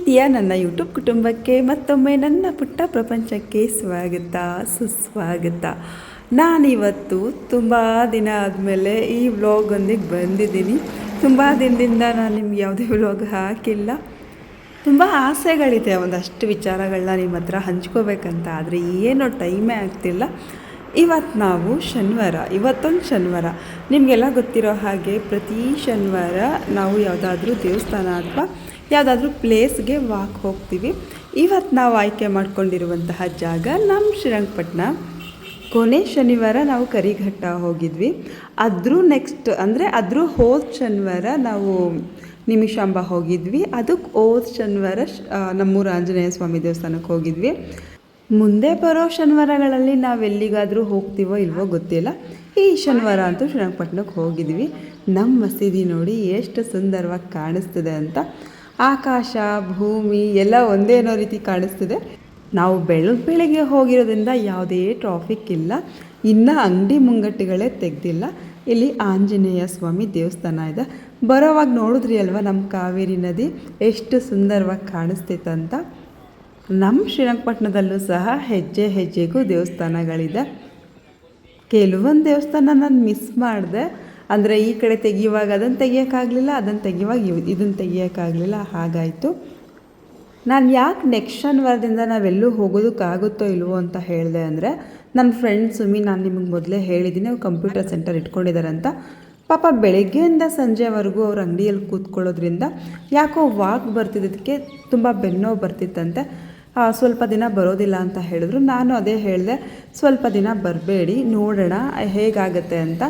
ಪ್ರೀತಿಯ ನನ್ನ ಯೂಟ್ಯೂಬ್ ಕುಟುಂಬಕ್ಕೆ ಮತ್ತೊಮ್ಮೆ ನನ್ನ ಪುಟ್ಟ ಪ್ರಪಂಚಕ್ಕೆ ಸ್ವಾಗತ ಸುಸ್ವಾಗತ. ನಾನಿವತ್ತು ತುಂಬ ದಿನ ಆದಮೇಲೆ ಈ ವ್ಲಾಗೊಂದಿಗೆ ಬಂದಿದ್ದೀನಿ. ತುಂಬ ದಿನದಿಂದ ನಾನು ನಿಮ್ಗೆ ಯಾವುದೇ ವ್ಲಾಗ್ ಹಾಕಿಲ್ಲ. ತುಂಬ ಆಸೆಗಳಿದೆ, ಒಂದಷ್ಟು ವಿಚಾರಗಳನ್ನ ನಿಮ್ಮ ಹತ್ರ ಹಂಚ್ಕೋಬೇಕಂತ, ಆದರೆ ಏನೋ ಟೈಮೇ ಆಗ್ತಿಲ್ಲ. ಇವತ್ತೊಂದು ಶನಿವಾರ ನಿಮಗೆಲ್ಲ ಗೊತ್ತಿರೋ ಹಾಗೆ ಪ್ರತಿ ಶನಿವಾರ ನಾವು ಯಾವುದಾದ್ರೂ ದೇವಸ್ಥಾನ ಅಥವಾ ಯಾವುದಾದ್ರೂ ಪ್ಲೇಸ್ಗೆ ವಾಕ್ ಹೋಗ್ತೀವಿ. ಇವತ್ತು ನಾವು ಆಯ್ಕೆ ಮಾಡ್ಕೊಂಡಿರುವಂತಹ ಜಾಗ ನಮ್ಮ ಶ್ರೀರಂಗಪಟ್ಟಣ. ಕೊನೆ ಶನಿವಾರ ನಾವು ಕರಿಘಟ್ಟ ಹೋಗಿದ್ವಿ. ಅದ್ರ ಹೋದ ಶನಿವಾರ ನಾವು ನಿಮಿಷಾಂಬ ಹೋಗಿದ್ವಿ. ಅದಕ್ಕೆ ಹೋದ ಶನಿವಾರ ನಮ್ಮೂರು ಆಂಜನೇಯ ಸ್ವಾಮಿ ದೇವಸ್ಥಾನಕ್ಕೆ ಹೋಗಿದ್ವಿ. ಮುಂದೆ ಬರೋ ಶನಿವಾರಗಳಲ್ಲಿ ನಾವೆಲ್ಲಿಗಾದರೂ ಹೋಗ್ತೀವೋ ಇಲ್ವೋ ಗೊತ್ತಿಲ್ಲ. ಈ ಶನಿವಾರ ಅಂತೂ ಶ್ರೀರಂಗಪಟ್ಟಣಕ್ಕೆ ಹೋಗಿದ್ವಿ. ನಮ್ಮ ಮಸೀದಿ ನೋಡಿ ಎಷ್ಟು ಸುಂದರವಾಗಿ ಕಾಣಿಸ್ತಿದೆ ಅಂತ. ಆಕಾಶ ಭೂಮಿ ಎಲ್ಲ ಒಂದೇ ಅನ್ನೋ ರೀತಿ ಕಾಣಿಸ್ತಿದೆ. ನಾವು ಬೆಳಗ್ಗೆ ಹೋಗಿರೋದ್ರಿಂದ ಯಾವುದೇ ಟ್ರಾಫಿಕ್ ಇಲ್ಲ. ಇನ್ನು ಅಂಗಡಿ ಮುಂಗಟ್ಟುಗಳೇ ತೆಗೆದಿಲ್ಲ. ಇಲ್ಲಿ ಆಂಜನೇಯ ಸ್ವಾಮಿ ದೇವಸ್ಥಾನ ಇದೆ. ಬರೋವಾಗ ನೋಡಿದ್ರಿ ಅಲ್ವಾ ನಮ್ಮ ಕಾವೇರಿ ನದಿ ಎಷ್ಟು ಸುಂದರವಾಗಿ ಕಾಣಿಸ್ತಿತ್ತಂತ. ನಮ್ಮ ಶ್ರೀರಂಗಪಟ್ಟಣದಲ್ಲೂ ಸಹ ಹೆಜ್ಜೆ ಹೆಜ್ಜೆಗೂ ದೇವಸ್ಥಾನಗಳಿದೆ. ಕೆಲವೊಂದು ದೇವಸ್ಥಾನ ನಾನು ಮಿಸ್ ಮಾಡಿದೆ. ಅಂದರೆ ಈ ಕಡೆ ತೆಗಿಯುವಾಗ ಅದನ್ನು ತೆಗಿಯೋಕ್ಕಾಗಲಿಲ್ಲ, ಅದನ್ನು ತೆಗಿಯುವಾಗ ಇದನ್ನು ತೆಗಿಯೋಕ್ಕಾಗಲಿಲ್ಲ, ಹಾಗಾಯಿತು. ನಾನು ಯಾಕೆ ನೆಕ್ಸ್ಟ್ ಶನಿವಾರದಿಂದ ನಾವೆಲ್ಲೂ ಹೋಗೋದಕ್ಕಾಗುತ್ತೋ ಇಲ್ವೋ ಅಂತ ಹೇಳಿದೆ ಅಂದರೆ, ನನ್ನ ಫ್ರೆಂಡ್ ಸುಮಿ, ನಾನು ನಿಮಗೆ ಮೊದಲೇ ಹೇಳಿದ್ದೀನಿ, ಅವ್ರು ಕಂಪ್ಯೂಟರ್ ಸೆಂಟರ್ ಇಟ್ಕೊಂಡಿದ್ದಾರೆ ಅಂತ. ಪಾಪ ಬೆಳಗ್ಗೆಯಿಂದ ಸಂಜೆವರೆಗೂ ಅವ್ರ ಅಂಗಡಿಯಲ್ಲಿ ಕೂತ್ಕೊಳ್ಳೋದ್ರಿಂದ ಯಾಕೋ ವಾಕ್ ಬರ್ತಿದ್ದಕ್ಕೆ ತುಂಬ ಬೆನ್ನೋವು ಬರ್ತಿತ್ತಂತೆ. ಸ್ವಲ್ಪ ದಿನ ಬರೋದಿಲ್ಲ ಅಂತ ಹೇಳಿದ್ರು. ನಾನು ಅದೇ ಹೇಳಿದೆ, ಸ್ವಲ್ಪ ದಿನ ಬರಬೇಡಿ, ನೋಡೋಣ ಹೇಗಾಗತ್ತೆ ಅಂತ.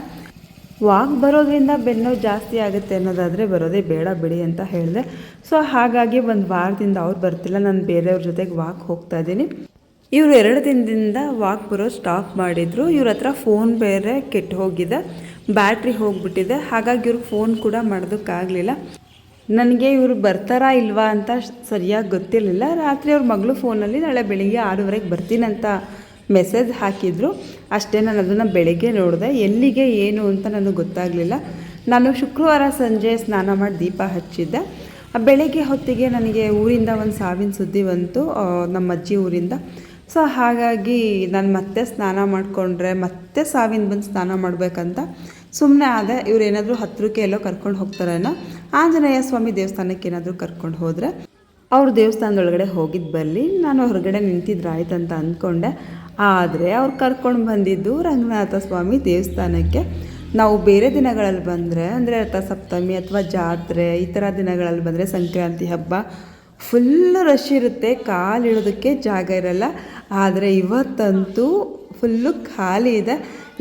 ವಾಕ್ ಬರೋದ್ರಿಂದ ಬೆನ್ನೋವು ಜಾಸ್ತಿ ಆಗುತ್ತೆ ಅನ್ನೋದಾದರೆ ಬರೋದೇ ಬೇಡ ಬಿಡಿ ಅಂತ ಹೇಳಿದೆ. ಸೊ ಹಾಗಾಗಿ ಒಂದು ವಾರದಿಂದ ಅವ್ರು ಬರ್ತಿಲ್ಲ, ನಾನು ಬೇರೆಯವ್ರ ಜೊತೆಗೆ ವಾಕ್ ಹೋಗ್ತಾ ಇದ್ದೀನಿ. ಇವರು 2 ದಿನದಿಂದ ವಾಕ್ ಬರೋ ಸ್ಟಾಪ್ ಮಾಡಿದರು. ಇವ್ರ ಹತ್ರ ಫೋನ್ ಬೇರೆ ಕೆಟ್ಟು ಹೋಗಿದೆ, ಬ್ಯಾಟ್ರಿ ಹೋಗಿಬಿಟ್ಟಿದೆ. ಹಾಗಾಗಿ ಇವ್ರಿಗೆ ಫೋನ್ ಕೂಡ ಮಾಡೋದಕ್ಕಾಗಲಿಲ್ಲ. ನನಗೆ ಇವರು ಬರ್ತಾರಾ ಇಲ್ವಾ ಅಂತ ಸರಿಯಾಗಿ ಗೊತ್ತಿರಲಿಲ್ಲ. ರಾತ್ರಿ ಅವ್ರ ಮಗಳು ಫೋನಲ್ಲಿ ನಾಳೆ ಬೆಳಿಗ್ಗೆ 6:30ಗೆ ಬರ್ತೀನಂತ ಮೆಸೇಜ್ ಹಾಕಿದ್ರು. ಅಷ್ಟೇ, ನಾನು ಅದನ್ನು ಬೆಳಗ್ಗೆ ನೋಡಿದೆ. ಎಲ್ಲಿಗೆ ಏನು ಅಂತ ನನಗೆ ಗೊತ್ತಾಗಲಿಲ್ಲ. ನಾನು ಶುಕ್ರವಾರ ಸಂಜೆ ಸ್ನಾನ ಮಾಡಿ ದೀಪ ಹಚ್ಚಿದ್ದೆ. ಬೆಳಗ್ಗೆ ಹೊತ್ತಿಗೆ ನನಗೆ ಊರಿಂದ ಒಂದು ಸಾವಿನ ಸುದ್ದಿ ಬಂತು, ನಮ್ಮ ಅಜ್ಜಿ ಊರಿಂದ. ಸೊ ಹಾಗಾಗಿ ನಾನು ಮತ್ತೆ ಸ್ನಾನ ಮಾಡಿಕೊಂಡ್ರೆ ಮತ್ತೆ ಸಾವಿನ ಬಂದು ಸ್ನಾನ ಮಾಡಬೇಕಂತ ಸುಮ್ಮನೆ ಆದೆ. ಇವ್ರು ಏನಾದರೂ ಹತ್ತಿರಕ್ಕೆ ಎಲ್ಲೋ ಕರ್ಕೊಂಡು ಹೋಗ್ತಾರೇನೋ, ಆಂಜನೇಯ ಸ್ವಾಮಿ ದೇವಸ್ಥಾನಕ್ಕೆ ಏನಾದರೂ ಕರ್ಕೊಂಡು ಹೋದರೆ ಅವ್ರ ದೇವಸ್ಥಾನದೊಳಗಡೆ ಹೋಗಿದ್ದು ಬರಲಿ, ನಾನು ಹೊರಗಡೆ ನಿಂತಿದ್ರಾಯ್ತಂತ ಅಂದ್ಕೊಂಡೆ. ಆದರೆ ಅವ್ರು ಕರ್ಕೊಂಡು ಬಂದಿದ್ದು ರಂಗನಾಥ ಸ್ವಾಮಿ ದೇವಸ್ಥಾನಕ್ಕೆ. ನಾವು ಬೇರೆ ದಿನಗಳಲ್ಲಿ ಬಂದರೆ, ಅಂದರೆ ರಥಸಪ್ತಮಿ ಅಥವಾ ಜಾತ್ರೆ ಈ ಥರ ದಿನಗಳಲ್ಲಿ ಬಂದರೆ, ಸಂಕ್ರಾಂತಿ ಹಬ್ಬ ಫುಲ್ಲು ರಶ್ ಇರುತ್ತೆ, ಕಾಲಿಡೋದಕ್ಕೆ ಜಾಗ ಇರಲ್ಲ. ಆದರೆ ಇವತ್ತಂತೂ ಫುಲ್ಲು ಖಾಲಿ ಇದೆ.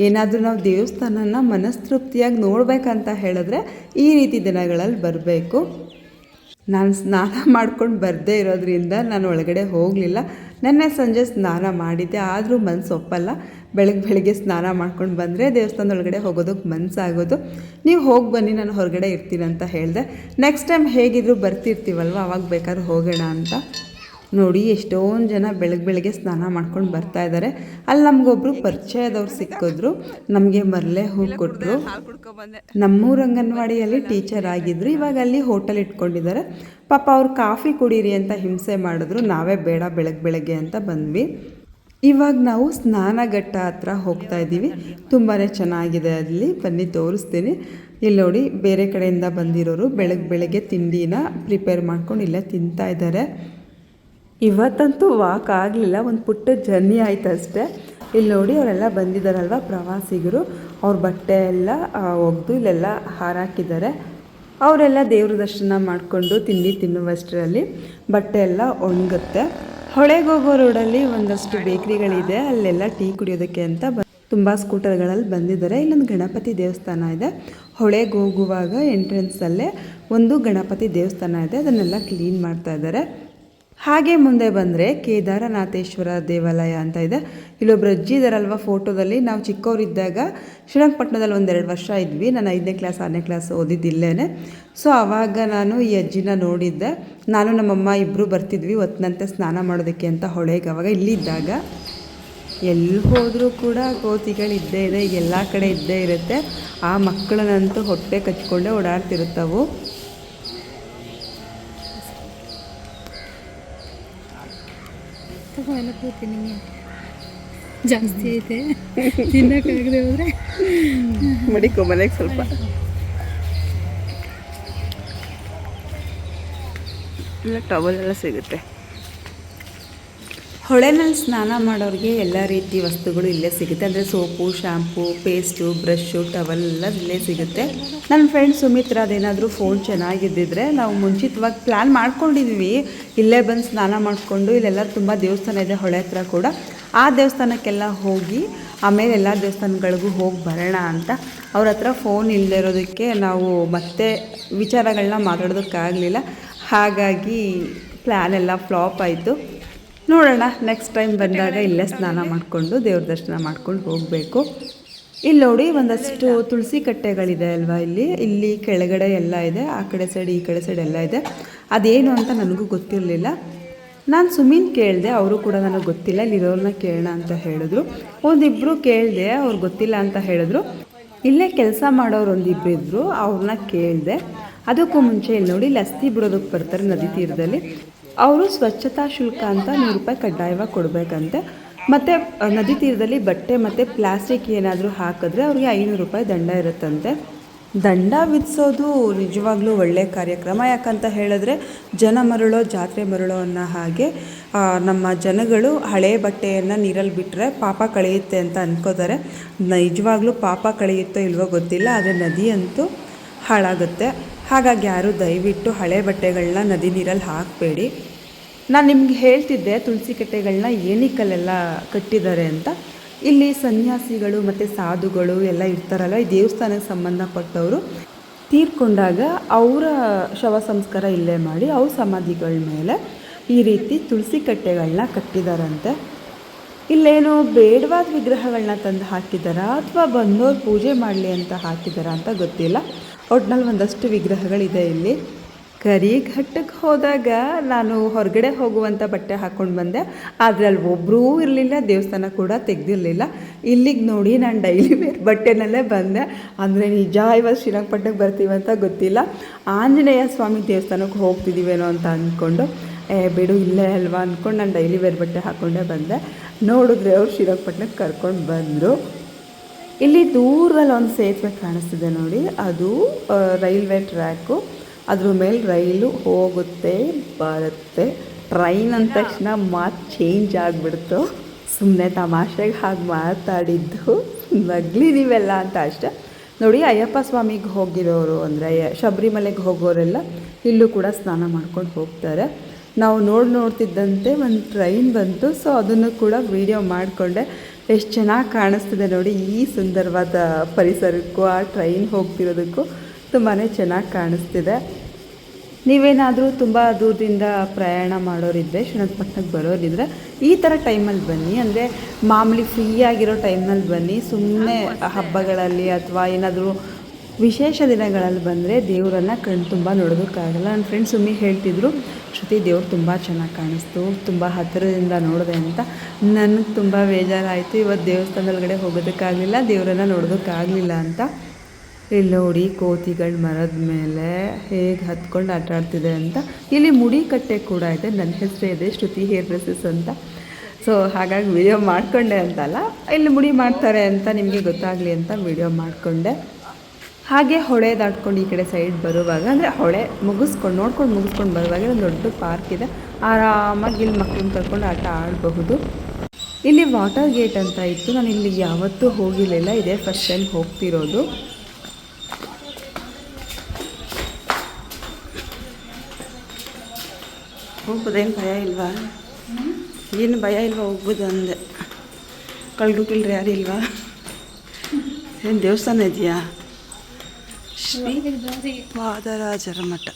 ಏನಾದರೂ ನಾವು ದೇವಸ್ಥಾನನ ಮನಸ್ತೃಪ್ತಿಯಾಗಿ ನೋಡಬೇಕಂತ ಹೇಳಿದ್ರೆ ಈ ರೀತಿ ದಿನಗಳಲ್ಲಿ ಬರಬೇಕು. ನಾನು ಸ್ನಾನ ಮಾಡ್ಕೊಂಡು ಬರದೇ ಇರೋದ್ರಿಂದ ನಾನು ಒಳಗಡೆ ಹೋಗಲಿಲ್ಲ. ನೆನ್ನೆ ಸಂಜೆ ಸ್ನಾನ ಮಾಡಿದ್ದೆ, ಆದರೂ ಮನಸ್ಸು ಒಪ್ಪಲ್ಲ. ಬೆಳಗ್ಗೆ ಸ್ನಾನ ಮಾಡ್ಕೊಂಡು ಬಂದರೆ ದೇವಸ್ಥಾನದೊಳಗಡೆ ಹೋಗೋದಕ್ಕೆ ಮನಸ್ಸಾಗೋದು. ನೀವು ಹೋಗಿ ಬನ್ನಿ, ನಾನು ಹೊರಗಡೆ ಇರ್ತೀನಿ ಅಂತ ಹೇಳಿದೆ. ನೆಕ್ಸ್ಟ್ ಟೈಮ್ ಹೇಗಿದ್ರು ಬರ್ತಿರ್ತೀವಲ್ವ, ಅವಾಗ ಬೇಕಾದ್ರೂ ಹೋಗೋಣ ಅಂತ. ನೋಡಿ ಎಷ್ಟೊಂದು ಜನ ಬೆಳಗ್ಗೆ ಸ್ನಾನ ಮಾಡ್ಕೊಂಡು ಬರ್ತಾ ಇದ್ದಾರೆ. ಅಲ್ಲಿ ನಮಗೊಬ್ಬರು ಪರಿಚಯದವ್ರು ಸಿಕ್ಕಿದ್ರು, ನಮಗೆ ಮರಳೆ ಹೂ ಕೊಟ್ಟರು. ನಮ್ಮೂರ ಅಂಗನವಾಡಿಯಲ್ಲಿ ಟೀಚರ್ ಆಗಿದ್ರು, ಇವಾಗ ಅಲ್ಲಿ ಹೋಟೆಲ್ ಇಟ್ಕೊಂಡಿದ್ದಾರೆ. ಪಾಪ ಅವ್ರು ಕಾಫಿ ಕುಡೀರಿ ಅಂತ ಹಿಂಸೆ ಮಾಡಿದ್ರು. ನಾವೇ ಬೇಡ ಬೆಳಗ್ಗೆ ಅಂತ ಬಂದ್ವಿ. ಇವಾಗ ನಾವು ಸ್ನಾನಘಟ್ಟ ಹತ್ರ ಹೋಗ್ತಾ ಇದ್ದೀವಿ. ತುಂಬಾ ಚೆನ್ನಾಗಿದೆ ಅಲ್ಲಿ, ಬನ್ನಿ ತೋರಿಸ್ತೀನಿ. ಇಲ್ಲಿ ನೋಡಿ, ಬೇರೆ ಕಡೆಯಿಂದ ಬಂದಿರೋರು ಬೆಳಗ್ಗೆ ತಿಂಡಿನ ಪ್ರಿಪೇರ್ ಮಾಡ್ಕೊಂಡು ಇಲ್ಲೇ ತಿಂತಾ ಇದ್ದಾರೆ. ಇವತ್ತಂತೂ ವಾಕ್ ಆಗಲಿಲ್ಲ, ಒಂದು ಪುಟ್ಟ ಜರ್ನಿ ಆಯ್ತು ಅಷ್ಟೇ. ಇಲ್ಲಿ ನೋಡಿ, ಅವರೆಲ್ಲ ಬಂದಿದ್ದಾರಲ್ವ ಪ್ರವಾಸಿಗರು, ಅವ್ರ ಬಟ್ಟೆ ಎಲ್ಲ ಒಗೆದು ಇಲ್ಲೆಲ್ಲ ಹಾರಾಕಿದ್ದಾರೆ. ಅವರೆಲ್ಲ ದೇವ್ರ ದರ್ಶನ ಮಾಡಿಕೊಂಡು ತಿಂಡಿ ತಿನ್ನುವಷ್ಟರಲ್ಲಿ ಬಟ್ಟೆ ಎಲ್ಲ ಒಣಗುತ್ತೆ. ಹೊಳೆಗೋಗೋ ರೋಡಲ್ಲಿ ಒಂದಷ್ಟು ಬೇಕ್ರಿಗಳಿದೆ, ಅಲ್ಲೆಲ್ಲ ಟೀ ಕುಡಿಯೋದಕ್ಕೆ ಅಂತ ತುಂಬ ಸ್ಕೂಟರ್ಗಳಲ್ಲಿ ಬಂದಿದ್ದಾರೆ. ಇಲ್ಲೊಂದು ಗಣಪತಿ ದೇವಸ್ಥಾನ ಇದೆ. ಹೊಳೆಗೆ ಹೋಗುವಾಗ ಎಂಟ್ರೆನ್ಸಲ್ಲೇ ಒಂದು ಗಣಪತಿ ದೇವಸ್ಥಾನ ಇದೆ, ಅದನ್ನೆಲ್ಲ ಕ್ಲೀನ್ ಮಾಡ್ತಾ ಇದ್ದಾರೆ. ಹಾಗೆ ಮುಂದೆ ಬಂದರೆ ಕೇದಾರನಾಥೇಶ್ವರ ದೇವಾಲಯ ಅಂತ ಇದೆ. ಇಲ್ಲೊಬ್ರು ಅಜ್ಜಿ ಇದ್ದಾರಲ್ವ ಫೋಟೋದಲ್ಲಿ. ನಾವು ಚಿಕ್ಕವರಿದ್ದಾಗ ಶ್ರೀರಂಗಪಟ್ಟಣದಲ್ಲಿ 1-2 ವರ್ಷ ಇದ್ವಿ. ನಾನು 5ನೇ ಕ್ಲಾಸ್ 6ನೇ ಕ್ಲಾಸ್ ಓದಿದ್ದಿಲ್ಲೇನೆ. ಸೊ ಆವಾಗ ನಾನು ಈ ಅಜ್ಜಿನ ನೋಡಿದ್ದೆ. ನಾನು ನಮ್ಮಮ್ಮ ಇಬ್ಬರು ಬರ್ತಿದ್ವಿ ಹೊತ್ತಿನಂತೆ ಸ್ನಾನ ಮಾಡೋದಕ್ಕೆ ಅಂತ ಹೊಳೆಗೆ. ಅವಾಗ ಇಲ್ಲಿದ್ದಾಗ ಎಲ್ಲಿ ಹೋದರೂ ಕೂಡ ಕೋತಿಗಳಿದ್ದೇ ಇದೆ, ಎಲ್ಲ ಕಡೆ ಇದ್ದೇ ಇರುತ್ತೆ. ಆ ಮಕ್ಕಳನ್ನಂತೂ ಹೊಟ್ಟೆ ಕಚ್ಕೊಂಡೇ ಓಡಾಡ್ತಿರುತ್ತವು. ಎಲ್ಲ ಕೂತೀನಿ ಜಾಸ್ತಿ ಐತೆ ತಿನ್ನಕ್ಕಾಗದೆ ಹೋದ್ರೆ ಮಡಿಕೊ ಮನೆಗೆ ಸ್ವಲ್ಪ. ಇಲ್ಲ ಟವಲ್ ಎಲ್ಲ ಸಿಗುತ್ತೆ. ಹೊಳೆನಲ್ಲಿ ಸ್ನಾನ ಮಾಡೋರಿಗೆ ಎಲ್ಲ ರೀತಿ ವಸ್ತುಗಳು ಇಲ್ಲೇ ಸಿಗುತ್ತೆ. ಅಂದರೆ soap, shampoo, paste, brush, towel ಎಲ್ಲ ಇಲ್ಲೇ ಸಿಗುತ್ತೆ. ನನ್ನ ಫ್ರೆಂಡ್ ಸುಮಿತ್ರ ಅದೇನಾದರೂ ಫೋನ್ ಚೆನ್ನಾಗಿದ್ದಿದ್ರೆ ನಾವು ಮುಂಚಿತವಾಗಿ ಪ್ಲ್ಯಾನ್ ಮಾಡ್ಕೊಂಡಿದ್ವಿ, ಇಲ್ಲೇ ಬಂದು ಸ್ನಾನ ಮಾಡಿಕೊಂಡು ಇಲ್ಲೆಲ್ಲ ತುಂಬ ದೇವಸ್ಥಾನ ಇದೆ ಹೊಳೆ ಹತ್ರ ಕೂಡ, ಆ ದೇವಸ್ಥಾನಕ್ಕೆಲ್ಲ ಹೋಗಿ ಆಮೇಲೆ ಎಲ್ಲ ದೇವಸ್ಥಾನಗಳಿಗೂ ಹೋಗಿ ಬರೋಣ ಅಂತ. ಅವ್ರ ಹತ್ರ ಫೋನ್ ಇಲ್ಲದೆ ಇರೋದಕ್ಕೆ ನಾವು ಮತ್ತೆ ವಿಚಾರಗಳನ್ನ ಮಾತಾಡೋದಕ್ಕಾಗಲಿಲ್ಲ. ಹಾಗಾಗಿ ಪ್ಲ್ಯಾನ್ ಎಲ್ಲ ಫ್ಲಾಪ್ ಆಯಿತು. ನೋಡೋಣ, ನೆಕ್ಸ್ಟ್ ಟೈಮ್ ಬಂದಾಗ ಇಲ್ಲೇ ಸ್ನಾನ ಮಾಡಿಕೊಂಡು ದೇವ್ರ ದರ್ಶನ ಮಾಡ್ಕೊಂಡು ಹೋಗಬೇಕು. ಇಲ್ಲಿ ನೋಡಿ ಒಂದಷ್ಟು ತುಳಸಿ ಕಟ್ಟೆಗಳಿದೆ ಅಲ್ವಾ, ಇಲ್ಲಿ ಕೆಳಗಡೆ ಎಲ್ಲ ಇದೆ, ಆ ಕಡೆ ಸೈಡ್ ಈ ಕಡೆ ಸೈಡ್ ಎಲ್ಲ ಇದೆ. ಅದೇನು ಅಂತ ನನಗೂ ಗೊತ್ತಿರಲಿಲ್ಲ. ನಾನು ಸುಮೀನ್ ಕೇಳಿದೆ, ಅವರು ಕೂಡ ನನಗೆ ಗೊತ್ತಿಲ್ಲ, ಇಲ್ಲಿರೋರನ್ನ ಕೇಳೋಣ ಅಂತ ಹೇಳಿದ್ರು. ಒಂದಿಬ್ಬರು ಕೇಳಿದೆ, ಅವ್ರು ಗೊತ್ತಿಲ್ಲ ಅಂತ ಹೇಳಿದ್ರು. ಇಲ್ಲೇ ಕೆಲಸ ಮಾಡೋರು ಒಂದಿಬ್ಬರು ಇದ್ದರು, ಅವ್ರನ್ನ ಕೇಳಿದೆ. ಅದಕ್ಕೂ ಮುಂಚೆ ಇಲ್ಲಿ ನೋಡಿ ಇಲ್ಲಿ ಅಸ್ಥಿ ಬಿಡೋದಕ್ಕೆ ಬರ್ತಾರೆ ನದಿ ತೀರದಲ್ಲಿ. ಅವರು ಸ್ವಚ್ಛತಾ ಶುಲ್ಕ ಅಂತ 100 ರೂಪಾಯಿ ಕಡ್ಡಾಯವಾಗಿ ಕೊಡಬೇಕಂತೆ. ಮತ್ತು ನದಿ ತೀರದಲ್ಲಿ ಬಟ್ಟೆ ಮತ್ತು ಪ್ಲಾಸ್ಟಿಕ್ ಏನಾದರೂ ಹಾಕಿದ್ರೆ ಅವ್ರಿಗೆ 500 ರೂಪಾಯಿ ದಂಡ ಇರುತ್ತಂತೆ. ದಂಡ ವಿಧಿಸೋದು ನಿಜವಾಗ್ಲೂ ಒಳ್ಳೆಯ ಕಾರ್ಯಕ್ರಮ. ಯಾಕಂತ ಹೇಳಿದ್ರೆ ಜನ ಮರಳೋ ಜಾತ್ರೆ ಮರಳೋ ಅನ್ನೋ ಹಾಗೆ ನಮ್ಮ ಜನಗಳು ಹಳೆ ಬಟ್ಟೆಯನ್ನು ನೀರಲ್ಲಿ ಬಿಟ್ಟರೆ ಪಾಪ ಕಳೆಯುತ್ತೆ ಅಂತ ಅಂದ್ಕೋತಾರೆ. ನಿಜವಾಗ್ಲೂ ಪಾಪ ಕಳೆಯುತ್ತೋ ಇಲ್ವೋ ಗೊತ್ತಿಲ್ಲ, ಆದರೆ ನದಿ ಅಂತೂ ಹಾಳಾಗುತ್ತೆ. ಹಾಗಾಗಿ ಯಾರು ದಯವಿಟ್ಟು ಹಳೆ ಬಟ್ಟೆಗಳನ್ನ ನದಿ ನೀರಲ್ಲಿ ಹಾಕಬೇಡಿ. ನಾನು ನಿಮ್ಗೆ ಹೇಳ್ತಿದ್ದೆ ತುಳಸಿ ಕಟ್ಟೆಗಳನ್ನ ಏನಕ್ಕಲ್ಲೆಲ್ಲ ಕಟ್ಟಿದ್ದಾರೆ ಅಂತ. ಇಲ್ಲಿ ಸನ್ಯಾಸಿಗಳು ಮತ್ತು ಸಾಧುಗಳು ಎಲ್ಲ ಇರ್ತಾರಲ್ಲ, ಈ ದೇವಸ್ಥಾನಕ್ಕೆ ಸಂಬಂಧಪಟ್ಟವರು ತೀರ್ಕೊಂಡಾಗ ಅವರ ಶವ ಸಂಸ್ಕಾರ ಇಲ್ಲೇ ಮಾಡಿ ಅವ್ರ ಸಮಾಧಿಗಳ ಮೇಲೆ ಈ ರೀತಿ ತುಳಸಿ ಕಟ್ಟೆಗಳನ್ನ ಕಟ್ಟಿದಾರಂತೆ. ಇಲ್ಲೇನು ಬೇಡವಾದ ವಿಗ್ರಹಗಳನ್ನ ತಂದು ಹಾಕಿದ್ದಾರಾ ಅಥವಾ ಬಂದವ್ರು ಪೂಜೆ ಮಾಡಲಿ ಅಂತ ಹಾಕಿದ್ದಾರಾ ಅಂತ ಗೊತ್ತಿಲ್ಲ. ಒಟ್ನಲ್ಲಿ ಒಂದಷ್ಟು ವಿಗ್ರಹಗಳಿದೆ ಇಲ್ಲಿ. ಕರಿಘಟ್ಟಕ್ಕೆ ಹೋದಾಗ ನಾನು ಹೊರಗಡೆ ಹೋಗುವಂಥ ಬಟ್ಟೆ ಹಾಕ್ಕೊಂಡು ಬಂದೆ, ಆದರೆ ಅಲ್ಲಿ ಒಬ್ಬರೂ ಇರಲಿಲ್ಲ, ದೇವಸ್ಥಾನ ಕೂಡ ತೆಗೆದಿರಲಿಲ್ಲ. ಇಲ್ಲಿಗೆ ನೋಡಿ ನಾನು ಡೈಲಿ ವೇರ್ ಬಟ್ಟೆನಲ್ಲೇ ಬಂದೆ. ಅಂದರೆ ನಿಜ ಇವತ್ತು ಶ್ರೀರಂಗಪಟ್ಟಣಕ್ಕೆ ಬರ್ತೀವಂತ ಗೊತ್ತಿಲ್ಲ, ಆಂಜನೇಯ ಸ್ವಾಮಿ ದೇವಸ್ಥಾನಕ್ಕೆ ಹೋಗ್ತಿದ್ದೀವೇನೋ ಅಂತ ಅಂದ್ಕೊಂಡು ಬಿಡು ಇಲ್ಲೇ ಅಲ್ವಾ ಅಂದ್ಕೊಂಡು ನಾನು ಡೈಲಿ ವೇರ್ ಬಟ್ಟೆ ಹಾಕ್ಕೊಂಡೇ ಬಂದೆ. ನೋಡಿದ್ರೆ ಅವ್ರು ಶ್ರೀರಂಗಪಟ್ಟಣಕ್ಕೆ ಕರ್ಕೊಂಡು ಬಂದರು. ಇಲ್ಲಿ ದೂರದಲ್ಲಿ ಒಂದು ಸೇತುವೆ ಕಾಣಿಸ್ತಿದೆ ನೋಡಿ, ಅದು ರೈಲ್ವೆ ಟ್ರ್ಯಾಕು. ಅದ್ರ ಮೇಲೆ ರೈಲು ಹೋಗುತ್ತೆ ಬರುತ್ತೆ. ಟ್ರೈನ್ ಅಂದ ತಕ್ಷಣ ಮಾತು ಚೇಂಜ್ ಆಗಿಬಿಡ್ತು. ಸುಮ್ಮನೆ ತಮಾಷೆಗೆ ಹಾಗೆ ಮಾತಾಡಿದ್ದು, ನಗಲಿ ನೀವೆಲ್ಲ ಅಂತ ಅಷ್ಟೆ. ನೋಡಿ ಅಯ್ಯಪ್ಪ ಸ್ವಾಮಿಗೆ ಹೋಗಿರೋರು ಅಂದರೆ ಶಬರಿಮಲೆಗೆ ಹೋಗೋರೆಲ್ಲ ಇಲ್ಲೂ ಕೂಡ ಸ್ನಾನ ಮಾಡ್ಕೊಂಡು ಹೋಗ್ತಾರೆ. ನಾವು ನೋಡ್ತಿದ್ದಂತೆ ಒಂದು ಟ್ರೈನ್ ಬಂತು, ಸೊ ಅದನ್ನು ಕೂಡ ವಿಡಿಯೋ ಮಾಡಿಕೊಂಡೆ. ಎಷ್ಟು ಚೆನ್ನಾಗಿ ಕಾಣಿಸ್ತಿದೆ ನೋಡಿ, ಈ ಸುಂದರವಾದ ಪರಿಸರಕ್ಕೂ ಆ ಟ್ರೈನ್ ಹೋಗ್ತಿರೋದಕ್ಕೂ ತುಂಬಾ ಚೆನ್ನಾಗಿ ಕಾಣಿಸ್ತಿದೆ. ನೀವೇನಾದರೂ ತುಂಬ ದೂರದಿಂದ ಪ್ರಯಾಣ ಮಾಡೋರಿದ್ದರೆ, ಶ್ರೀರಂಗಪಟ್ಟಣಕ್ಕೆ ಬರೋರಿದ್ದರೆ ಈ ಥರ ಟೈಮಲ್ಲಿ ಬನ್ನಿ. ಅಂದರೆ ಮಾಮೂಲಿ ಫ್ರೀ ಆಗಿರೋ ಟೈಮ್ನಲ್ಲಿ ಬನ್ನಿ. ಸುಮ್ಮನೆ ಹಬ್ಬಗಳಲ್ಲಿ ಅಥವಾ ಏನಾದರೂ ವಿಶೇಷ ದಿನಗಳಲ್ಲಿ ಬಂದರೆ ದೇವರನ್ನು ಕಣ್ಣು ತುಂಬ ನೋಡೋದಕ್ಕಾಗಲ್ಲ. ನನ್ನ ಫ್ರೆಂಡ್ ಸುಮ್ಮನೆ ಹೇಳ್ತಿದ್ರು, ಶ್ರುತಿ ದೇವ್ರು ತುಂಬ ಚೆನ್ನಾಗಿ ಕಾಣಿಸ್ತು, ತುಂಬ ಹತ್ತಿರದಿಂದ ನೋಡಿದೆ ಅಂತ. ನನಗೆ ತುಂಬ ಬೇಜಾರಾಯಿತು, ಇವತ್ತು ದೇವಸ್ಥಾನದೊಳಗಡೆ ಹೋಗೋದಕ್ಕಾಗಲಿಲ್ಲ, ದೇವರನ್ನು ನೋಡೋದಕ್ಕಾಗಲಿಲ್ಲ ಅಂತ. ಇಲ್ಲಿ ನೋಡಿ ಕೋತಿಗಳು ಮರದ ಮೇಲೆ ಹೇಗೆ ಹತ್ಕೊಂಡು ಆಟ ಆಡ್ತಿದೆ ಅಂತ. ಇಲ್ಲಿ ಮುಡಿ ಕಟ್ಟೆ ಕೂಡ ಇದೆ. ನನ್ನ ಹೆಸರೇ ಇದೆ, ಶ್ರುತಿ ಹೇರ್ ಡ್ರೆಸ್ಸಸ್ ಅಂತ. ಸೊ ಹಾಗಾಗಿ ವಿಡಿಯೋ ಮಾಡಿಕೊಂಡೆ ಅಂತಲ್ಲ, ಇಲ್ಲಿ ಮುಡಿ ಮಾಡ್ತಾರೆ ಅಂತ ನಿಮಗೆ ಗೊತ್ತಾಗಲಿ ಅಂತ ವಿಡಿಯೋ ಮಾಡಿಕೊಂಡೆ. ಹಾಗೆ ಹೊಳೆ ದಾಟ್ಕೊಂಡು ಈ ಕಡೆ ಸೈಡ್ ಬರುವಾಗ, ಅಂದರೆ ಹೊಳೆ ನೋಡ್ಕೊಂಡು ಮುಗಿಸ್ಕೊಂಡು ಬರುವಾಗ ಒಂದು ದೊಡ್ಡ ಪಾರ್ಕ್ ಇದೆ. ಆರಾಮಾಗಿ ಇಲ್ಲಿ ಮಕ್ಕಳನ್ನ ಕರ್ಕೊಂಡು ಆಟ ಆಡಬಹುದು. ಇಲ್ಲಿ ವಾಟರ್ ಗೇಟ್ ಅಂತ ಇತ್ತು, ನಾನು ಇಲ್ಲಿ ಯಾವತ್ತೂ ಹೋಗಿರಲಿಲ್ಲ, ಇದೇ ಫಸ್ಟ್ ಟೈಮ್ ಹೋಗ್ತಿರೋದು. ಹೋಗ್ಬೋದೇನು ಭಯ ಇಲ್ವಾ? ಏನು ಭಯ ಇಲ್ವಾ? ಹೋಗ್ಬೋದು ಅಂದೆ. ಕಳ್ಳರು ಕಿಳ್ರಿ ಯಾರು ಇಲ್ವಾ? ಏನು ದೇವಸ್ಥಾನ ಇದೆಯಾ? ಶ್ರೀ ವಾದರಾಜರ ಮಠ,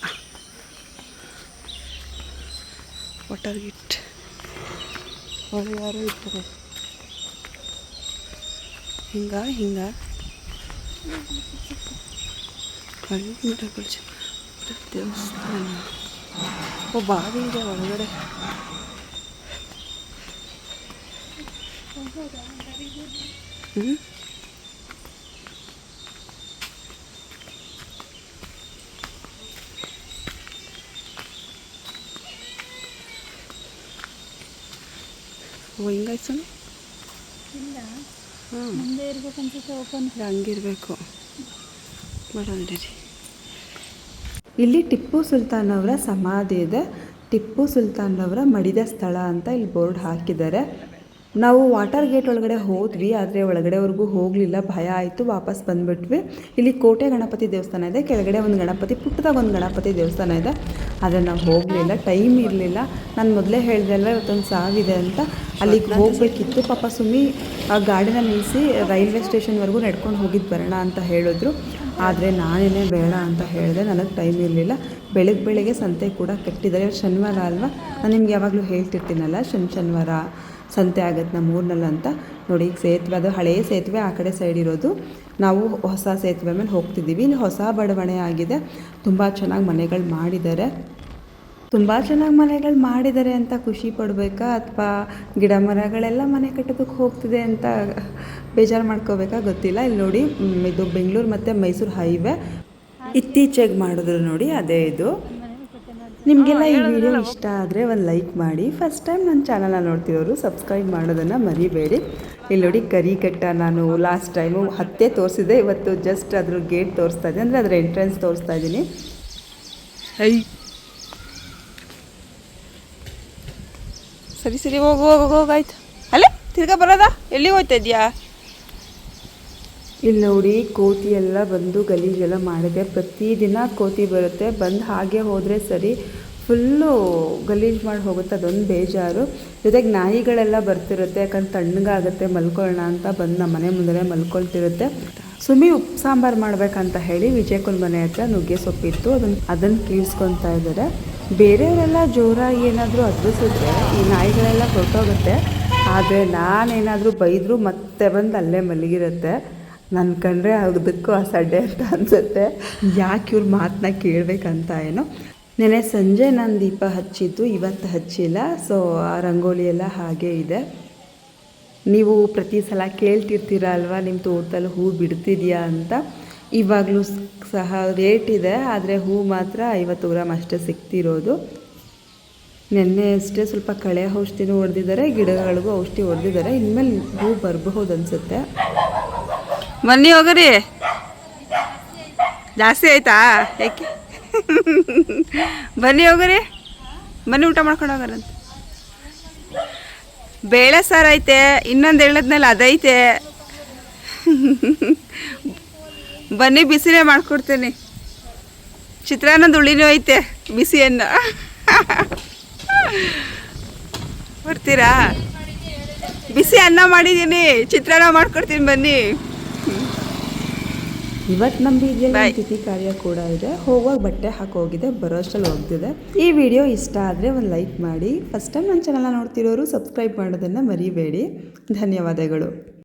ವಾಟರ್ ಗೇಟ್. ಅವ್ರು ಯಾರೋ ಇರ್ತಾರೆ. ಹಿಂಗ ಮಠಗಳು ದೇವಸ್ಥಾನ. ಓ ಬಾವಿ ಇದೆ ಒಳಗಡೆ. ಓ ಹಿಂಗಾಯ್ತು ಸ್ವಾಮಿ. ಇಲ್ಲ ಹಾಂ ಮುಂದೆ ಇರ್ಬೇಕು ಅನ್ಸುತ್ತೆ ಓಪನ್. ಹಂಗಿರಬೇಕು ಮಾಡೋಣ. ಇಲ್ಲಿ ಟಿಪ್ಪು ಸುಲ್ತಾನ್ ಅವರ ಸಮಾಧಿ ಇದೆ. ಟಿಪ್ಪು ಸುಲ್ತಾನ್ ಅವರ ಮಡಿದ ಸ್ಥಳ ಅಂತ ಇಲ್ಲಿ ಬೋರ್ಡ್ ಹಾಕಿದ್ದಾರೆ. ನಾವು ವಾಟರ್ ಗೇಟ್ ಒಳಗಡೆ ಹೋದ್ವಿ, ಆದರೆ ಒಳಗಡೆವರೆಗೂ ಹೋಗಲಿಲ್ಲ, ಭಯ ಆಯಿತು, ವಾಪಸ್ ಬಂದುಬಿಟ್ವಿ. ಇಲ್ಲಿ ಕೋಟೆ ಗಣಪತಿ ದೇವಸ್ಥಾನ ಇದೆ, ಕೆಳಗಡೆ ಒಂದು ಗಣಪತಿ, ಪುಟ್ಟದಾಗ ಒಂದು ಗಣಪತಿ ದೇವಸ್ಥಾನ ಇದೆ, ಆದರೆ ನಾವು ಹೋಗಲಿಲ್ಲ, ಟೈಮ್ ಇರಲಿಲ್ಲ. ನಾನು ಮೊದಲೇ ಹೇಳಿದೆ ಅಲ್ವ ಇವತ್ತೊಂದು ಸಾವಿದೆ ಅಂತ, ಅಲ್ಲಿಗೆ ಹೋಗಬೇಕಿತ್ತು. ಪಾಪ ಸುಮ್ಮಿ ಆ ಗಾಡಿನ ನಿಲ್ಲಿಸಿ ರೈಲ್ವೆ ಸ್ಟೇಷನ್ವರೆಗೂ ನಡ್ಕೊಂಡು ಹೋಗಿದ್ದು ಬರೋಣ ಅಂತ ಹೇಳಿದ್ರು, ಆದರೆ ನಾನೇನೇ ಬೇಡ ಅಂತ ಹೇಳಿದೆ, ನನಗೆ ಟೈಮ್ ಇರಲಿಲ್ಲ. ಬೆಳಗ್ಗೆ ಸಂತೆ ಕೂಡ ಕಟ್ಟಿದ್ದಾರೆ. ಶನಿವಾರ ಅಲ್ವಾ, ನಾನು ನಿಮ್ಗೆ ಯಾವಾಗಲೂ ಹೇಳ್ತಿರ್ತೀನಲ್ಲ ಶನಿವಾರ ಸಂತೆ ಆಗುತ್ತೆ ನಮ್ಮ ಊರಿನಲ್ಲಿ ಅಂತ. ನೋಡಿ ಈಗ ಸೇತುವೆ, ಅದು ಹಳೆಯ ಸೇತುವೆ ಆ ಕಡೆ ಸೈಡ್ ಇರೋದು, ನಾವು ಹೊಸ ಸೇತುವೆ ಮೇಲೆ ಹೋಗ್ತಿದ್ದೀವಿ. ಇಲ್ಲಿ ಹೊಸ ಬಡಾವಣೆ ಆಗಿದೆ, ತುಂಬ ಚೆನ್ನಾಗಿ ಮನೆಗಳು ಮಾಡಿದ್ದಾರೆ. ತುಂಬ ಚೆನ್ನಾಗಿ ಮನೆಗಳು ಮಾಡಿದ್ದಾರೆ ಅಂತ ಖುಷಿ ಪಡಬೇಕಾ ಅಥವಾ ಗಿಡ ಮರಗಳೆಲ್ಲ ಮನೆ ಕಟ್ಟೋದಕ್ಕೆ ಹೋಗ್ತಿದೆ ಅಂತ ಬೇಜಾರು ಮಾಡ್ಕೋಬೇಕಾ ಗೊತ್ತಿಲ್ಲ. ಇಲ್ಲಿ ನೋಡಿ ಇದು ಬೆಂಗಳೂರು ಮತ್ತು ಮೈಸೂರು ಹೈವೇ ಇತ್ತೀಚೆಗೆ ಮಾಡಿದ್ರು ನೋಡಿ, ಅದೇ ಇದು. ನಿಮಗೆಲ್ಲ ಈ ವಿಡಿಯೋ ಇಷ್ಟ ಆದರೆ ಒಂದು ಲೈಕ್ ಮಾಡಿ. ಫಸ್ಟ್ ಟೈಮ್ ನನ್ನ ಚಾನಲ್ನ ನೋಡ್ತಿರೋರು ಸಬ್ಸ್ಕ್ರೈಬ್ ಮಾಡೋದನ್ನು ಮರಿಬೇಡಿ. ಇಲ್ಲಿ ನೋಡಿ ಕರಿಘಟ್ಟ, ನಾನು ಲಾಸ್ಟ್ ಟೈಮು ಹತ್ತೇ ತೋರಿಸಿದೆ, ಇವತ್ತು ಜಸ್ಟ್ ಅದ್ರ ಗೇಟ್ ತೋರಿಸ್ತಾ ಇದ್ದೀನಿ, ಅಂದರೆ ಅದರ ಎಂಟ್ರೆನ್ಸ್ ತೋರಿಸ್ತಾ ಇದ್ದೀನಿ. ಸರಿ ಹೋಗಾಯ್ತು. ಅಲ್ಲೇ ತಿರ್ಗಾ ಬರೋದಾ, ಎಲ್ಲಿಗೆ ಹೋಗ್ತಾ ಇದೆಯಾ? ಇಲ್ಲಿ ನೋಡಿ ಕೋತಿ ಎಲ್ಲ ಬಂದು ಗಲೀಜೆಲ್ಲ ಮಾಡಿದೆ. ಪ್ರತಿದಿನ ಕೋತಿ ಬರುತ್ತೆ, ಬಂದು ಹಾಗೆ ಹೋದರೆ ಸರಿ, ಫುಲ್ಲು ಗಲೀಜು ಮಾಡಿ ಹೋಗುತ್ತೆ, ಅದೊಂದು ಬೇಜಾರು. ಜೊತೆಗೆ ನಾಯಿಗಳೆಲ್ಲ ಬರ್ತಿರುತ್ತೆ, ಯಾಕಂದ್ರೆ ತಣ್ಣಗಾಗುತ್ತೆ ಮಲ್ಕೊಳ್ಳೋಣ ಅಂತ ಬಂದು ನಮ್ಮ ಮನೆ ಮುಂದೆ ಮಲ್ಕೊಳ್ತಿರುತ್ತೆ. ಸುಮ್ಮನೆ ಉಪ್ಪು ಸಾಂಬಾರು ಮಾಡಬೇಕಂತ ಹೇಳಿ ವಿಜಯಕುಲ್ ಮನೆ ಹತ್ರ ನುಗ್ಗೆ ಸೊಪ್ಪಿತ್ತು, ಅದನ್ನು ಕೀಳ್ಸ್ಕೊತಾ ಇದ್ದಾರೆ. ಬೇರೆಯವರೆಲ್ಲ ಜೋರಾಗಿ ಏನಾದರೂ ಅದ್ರಿಸಿದ್ರೆ ಈ ನಾಯಿಗಳೆಲ್ಲ ಹೊರಟೋಗುತ್ತೆ, ಆದರೆ ನಾನೇನಾದರೂ ಬೈದರೂ ಮತ್ತೆ ಬಂದು ಅಲ್ಲೇ ಮಲಗಿರುತ್ತೆ. ನನ್ನ ಕಂಡ್ರೆ ಅದಕ್ಕೂ ಆ ಸಡ್ಡೆ ಅಂತ ಅನಿಸುತ್ತೆ, ಯಾಕೆ ಇವ್ರ ಮಾತನ್ನ ಕೇಳಬೇಕಂತ ಏನೋ. ನೆನೆ ಸಂಜೆ ನಾನು ದೀಪ ಹಚ್ಚಿದ್ದು, ಇವತ್ತು ಹಚ್ಚಿಲ್ಲ. ಸೊ ಆ ರಂಗೋಲಿ ಎಲ್ಲ ಹಾಗೇ ಇದೆ. ನೀವು ಪ್ರತಿ ಸಲ ಕೇಳ್ತಿರ್ತೀರ ಅಲ್ವಾ ನಿಮ್ಮ ತೋಟದಲ್ಲಿ ಹೂ ಬಿಡ್ತಿದೆಯಾ ಅಂತ. ಇವಾಗಲೂ ಸಹ ರೇಟ್ ಇದೆ, ಆದರೆ ಹೂ ಮಾತ್ರ 50 ಗ್ರಾಮ್ ಅಷ್ಟೇ ಸಿಗ್ತಿರೋದು. ನೆನ್ನೆ ಅಷ್ಟೇ ಸ್ವಲ್ಪ ಕಳೆ ಔಷಧಿನೂ ಹೊಡೆದಿದ್ದಾರೆ, ಗಿಡಗಳಿಗೂ ಔಷಧಿ ಹೊಡೆದಿದ್ದಾರೆ. ಇನ್ಮೇಲೆ ಹೂ ಬರಬಹುದು ಅನಿಸುತ್ತೆ. ಬನ್ನಿ ಹೋಗ್ರಿ, ಜಾಸ್ತಿ ಆಯ್ತಾ? ಯಾಕೆ ಬನ್ನಿ ಹೋಗ್ರಿ, ಬನ್ನಿ ಊಟ ಮಾಡ್ಕೊಂಡು ಹೋಗಾರಂತ. ಬೇಳೆ ಸಾರು ಐತೆ, ಇನ್ನೊಂದು ಹೇಳದ್ಮೇಲೆ ಅದೈತೆ, ಬನ್ನಿ ಬಿಸಿನೇ ಮಾಡ್ಕೊಡ್ತೀನಿ. ಚಿತ್ರಾನ್ನದ ಹುಳಿನೂ ಐತೆ, ಬಿಸಿಯನ್ನು ಬರ್ತೀರಾ? ಬಿಸಿ ಅನ್ನ ಮಾಡಿದ್ದೀನಿ, ಚಿತ್ರಾನ್ನ ಮಾಡ್ಕೊಡ್ತೀನಿ ಬನ್ನಿ. ಇವತ್ತು ನಮ್ಮ ಬೀದಿಯಲ್ಲಿ ತಿಥಿ ಕಾರ್ಯ ಕೂಡ ಇದೆ, ಹೋಗುವಾಗ ಬಟ್ಟೆ ಹಾಕೋಗಿದೆ, ಬರೋ ಅಷ್ಟಲ್ಲಿ ಹೋಗ್ತಿದೆ. ಈ ವಿಡಿಯೋ ಇಷ್ಟ ಆದರೆ ಒಂದು ಲೈಕ್ ಮಾಡಿ. ಫಸ್ಟ್ ಟೈಮ್ ನನ್ನ ಚಾನಲ್ನ ನೋಡ್ತಿರೋರು ಸಬ್ಸ್ಕ್ರೈಬ್ ಮಾಡೋದನ್ನು ಮರಿಬೇಡಿ. ಧನ್ಯವಾದಗಳು.